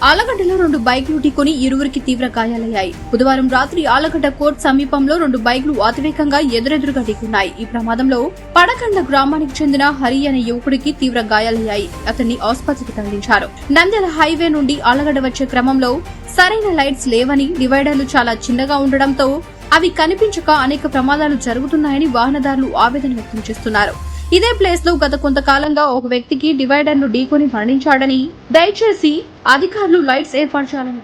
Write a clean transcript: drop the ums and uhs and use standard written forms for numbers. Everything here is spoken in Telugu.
ఆలగడ్డలో 2 బైక్లు ఢీకొని ఇరువురికి తీవ్ర గాయాలయ్యాయి. బుధవారం రాత్రి ఆలగడ్డ కోర్టు సమీపంలో 2 బైక్లు అతివేగంగా ఎదురెదురుగా ఢీకొన్నాయి. ఈ ప్రమాదంలో పడకండ్ల గ్రామానికి చెందిన హరి అనే యువకుడికి తీవ్ర గాయాలయ్యాయి. అతన్ని ఆసుపత్రికి తరలించారు. నంద్యాల హైవే నుండి ఆలగడ్డ వచ్చే క్రమంలో సరైన లైట్స్ లేవని, డివైడర్లు చాలా చిన్నగా ఉండడంతో అవి కనిపించక అనేక ప్రమాదాలు జరుగుతున్నాయని వాహనదారులు ఆవేదన వ్యక్తం చేస్తున్నారు. ఇదే ప్లేస్ లో గత కొంతకాలంగా ఒక వ్యక్తికి డివైడర్ ను ఢీకొని మరణించాడని, దయచేసి అధికారులు లైట్స్ ఏర్పాటు చేయాలని